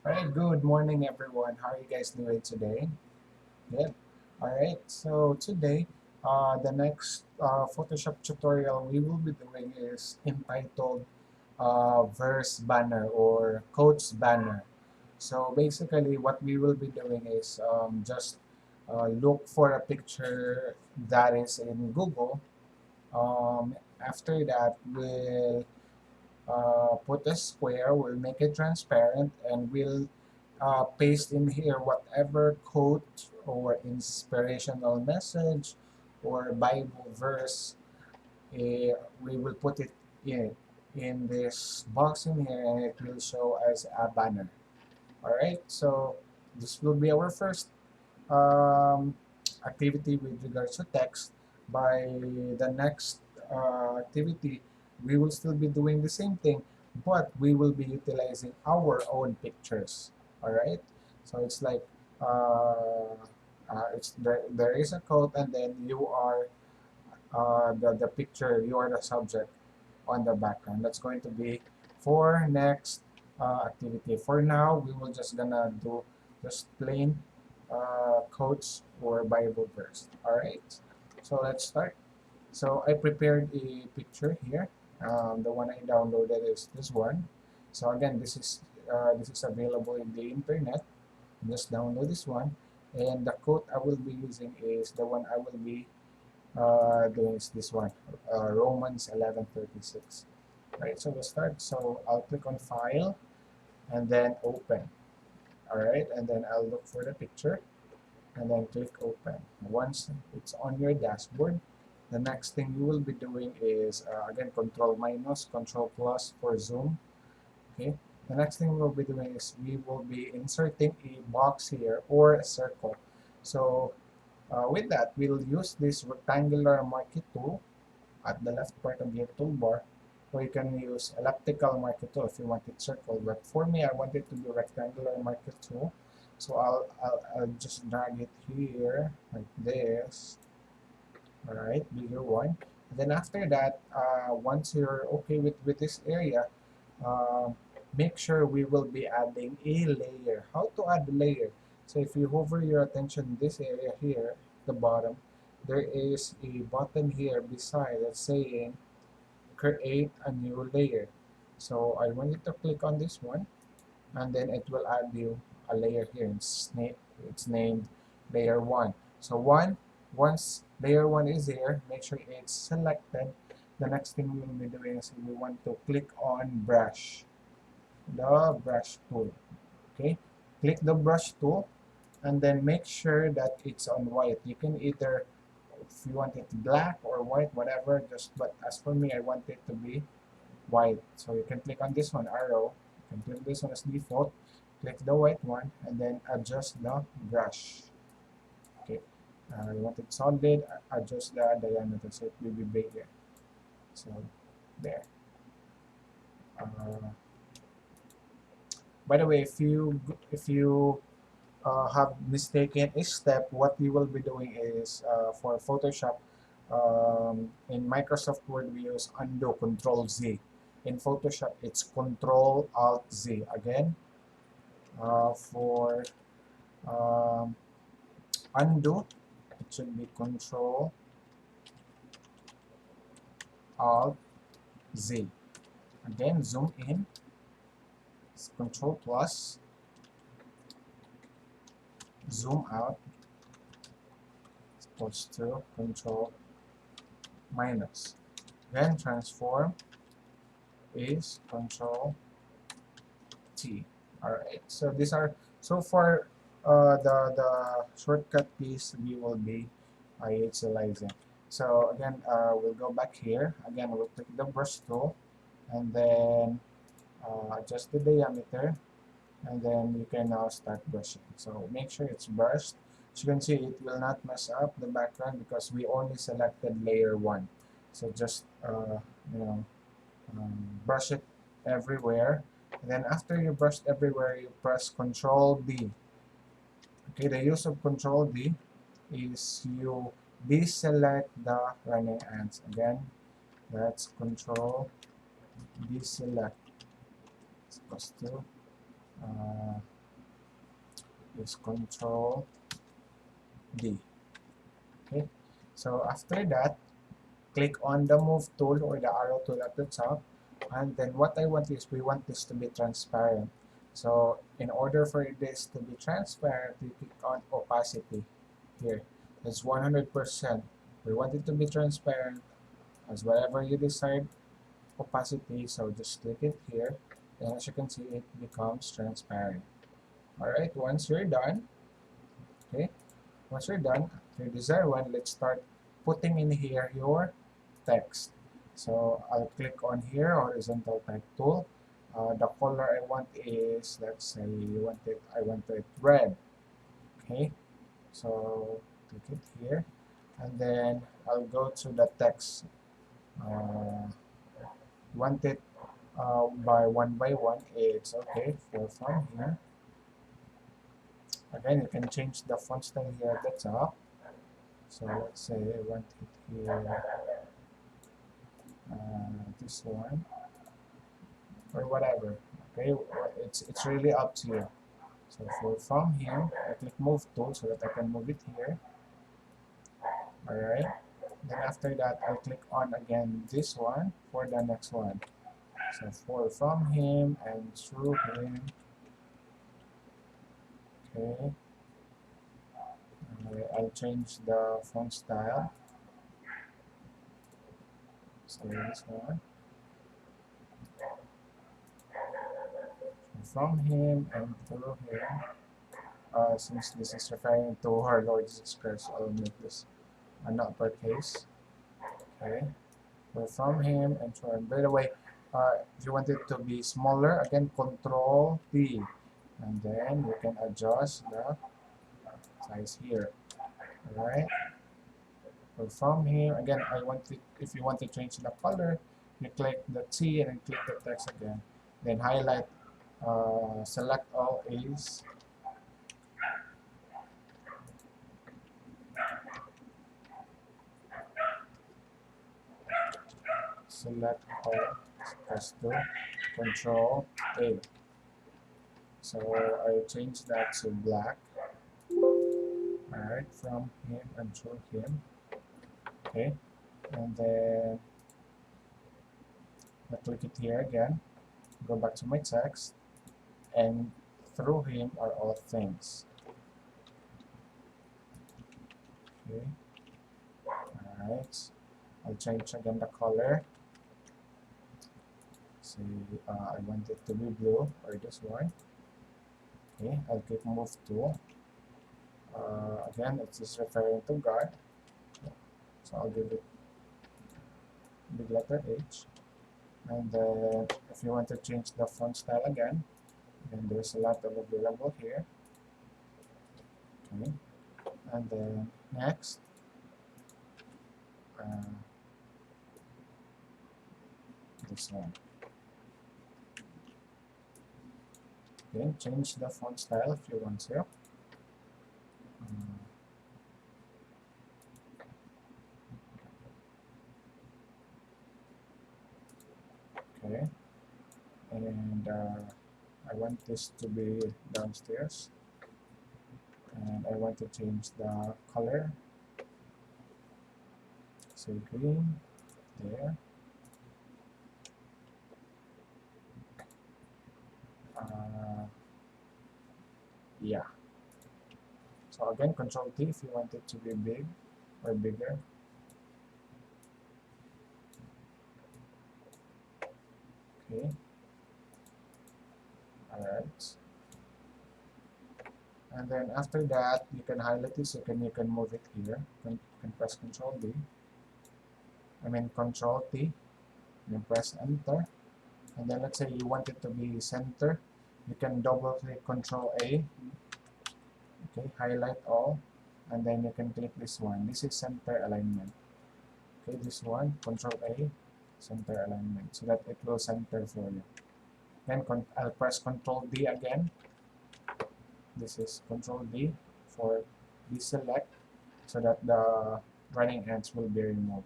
All right, good morning, everyone. How are you guys doing today? Good. All right, so today, the next Photoshop tutorial we will be doing is entitled Verse Banner or Quotes Banner. So basically, what we will be doing is just look for a picture that is in Google. After that, we'll put a square, we'll make it transparent, and we'll paste in here whatever quote or inspirational message or Bible verse. We will put it in this box in here, and it will show as a banner. All right, so this will be our first um, activity with regards to text. By the next activity, we will still be doing the same thing, but we will be utilizing our own pictures. All right. So it's like there is a quote, and then you are the picture. You are the subject on the background. That's going to be for next activity. For now, we will just gonna do just plain quotes or Bible verse. All right. So let's start. So I prepared a picture here. The one I downloaded is this one. So again, this is available in the internet. Just download this one, and the quote I will be using is the one I will be doing is this one, Romans 11:36. Right. So we'll start. So I'll click on File and then Open. All right, and then I'll look for the picture and then click open. Once it's on your dashboard, the next thing you will be doing is again control minus, control plus for zoom. Okay. The next thing we'll be doing is we will be inserting a box here or a circle. So with that, we'll use this rectangular marquee tool at the left part of your toolbar, or you can use elliptical marquee tool if you want it circle. But for me, I want it to be rectangular marquee tool. So I'll just drag it here like this. All right, bigger one. And then after that, once you're okay with this area, um, make sure we will be adding a layer. How to add a layer? So if you hover your attention this area here, the bottom, there is a button here beside that's saying create a new layer. So I want you to click on this one, and then it will add you a layer here. It's named layer 1. So once layer 1 is here, make sure it's selected. The next thing we will be doing is we want to click on brush, the brush tool. Okay, click the brush tool, and then make sure that it's on white. You can either, if you want it black or white, whatever, just, but as for me, I want it to be white. So you can click on this one, arrow. You can click this one as default. Click the white one and then adjust the brush. Okay. You want it solid, adjust the diameter so it will be bigger. So there. Uh, by the way, if you have mistaken a step, what you will be doing is for Photoshop, in Microsoft Word we use undo Control Z. In Photoshop it's Control Alt Z. Again, for um, undo, it should be Control Alt Z. Again, zoom in, it's Control plus, zoom out, it's equals to Control minus. Then transform is Control T. Alright, so these are so far the shortcut keys we will be utilizing. So again, we'll go back here. Again, we'll click the brush tool and then adjust the diameter, and then you can now start brushing. So make sure it's brushed. As you can see, it will not mess up the background because we only selected layer 1. So just brush it everywhere. And then after you brushed everywhere, you press Control D. Okay, the use of Control D is you deselect the running ants. Again, that's Control deselect. It's supposed to is Control D. Okay, so after that, click on the Move tool or the arrow tool at the top, and then what I want is we want this to be transparent. So in order for this to be transparent, you click on Opacity here. It's 100%. We want it to be transparent as whatever you decide opacity, so just click it here, and as you can see, it becomes transparent. Alright, once you're done, okay, once you're done, your desired one, let's start putting in here your text. So I'll click on here, horizontal type tool. The color I want is, let's say I want it red. Okay, so click it here, and then I'll go to the text. Want it by one, it's okay. For from here, again, you can change the font style here at the top. So let's say I want it here, this one, or whatever. Okay, it's really up to you. So for from here, I click Move tool so that I can move it here. All right. Then after that, I'll click on again this one for the next one. So for from him and through him. Okay. I'll change the font style. So this one. From him and through him. Since this is referring to our Lord Jesus Christ, I'll make this an uppercase. Okay. So from him and through him. By the way, if you want it to be smaller, again, Control T. And then you can adjust the size here. Alright. So from here, again, I want it, if you want to change the color, you click the T and then click the text again. Then highlight, select all A's. Select all, press 2, Control A. So I change that to black. Alright, from him and through him. Okay, and then I click it here again, go back to my text, and through him are all things. Okay, alright, I'll change again the color. Say I want it to be blue, or this one. Okay, I'll click Move tool. Again, it's just referring to God, so I'll give it big letter H. And then if you want to change the font style again, then there's a lot of available here. Okay, and then next, this one. Okay, change the font style if you want to. Okay, and I want this to be downstairs, and I want to change the color, say green, there. Yeah. So again, Control T if you want it to be big or bigger. Okay. Alright. And then after that, you can highlight this, you can move it here. You can press Control D. Control T. You press Enter. And then let's say you want it to be center. You can double click Control A. Okay, highlight all. And then you can click this one. This is center alignment. Okay, this one, Control A, center alignment, so that it will center for you. Then I'll press Control D again. This is Control D for deselect, so that the running ends will be removed.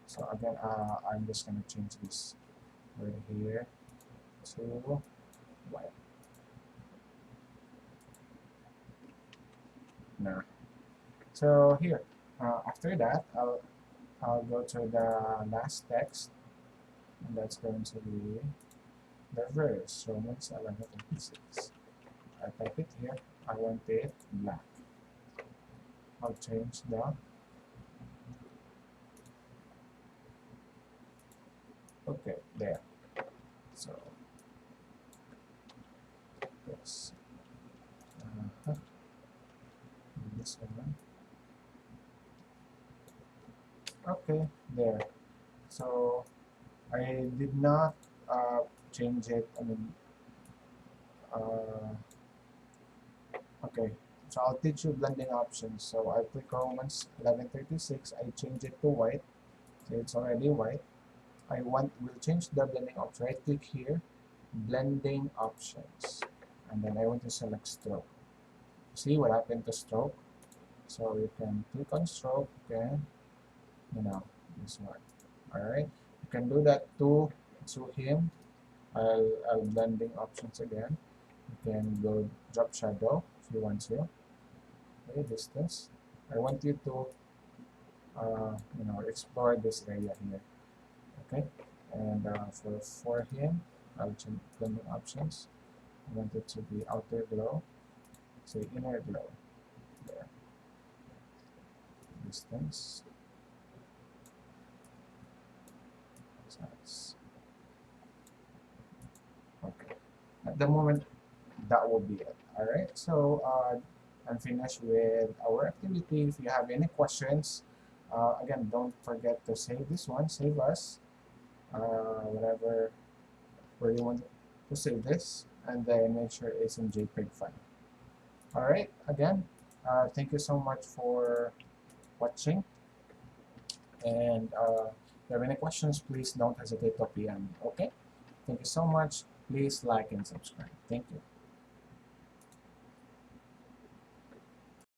So again, I'm just gonna change this right here to white. No. So here, after that, I'll go to the last text, and that's going to be the verse, Romans 11:26. I type it here. I want it black. I'll change the, okay, there. So, yes. Uh, this one. Okay, there. So, I did not change it. I mean, uh, okay. So I'll teach you blending options. So I click Romans 11:36. I change it to white. So it's already white. We'll change the blending option. Right click here, blending options, and then I want to select stroke. See what happened to stroke? So you can click on stroke. Okay, this one. All right. You can do that to him. I'll blending options again. You can go drop shadow if you want to. Okay, distance. I want you to explore this area here. Okay, and for him, I'll change blending options. I want it to be outer glow, say inner glow. There, distance, size. Okay, at the moment, that will be it. All right, so I'm finished with our activity. If you have any questions, again, don't forget to save this one, save us, whatever where you want to save this, and then make sure it's in JPEG file. All right, again, thank you so much for watching, and if you have any questions, please don't hesitate to PM me. Okay, thank you so much. Please like and subscribe. Thank you.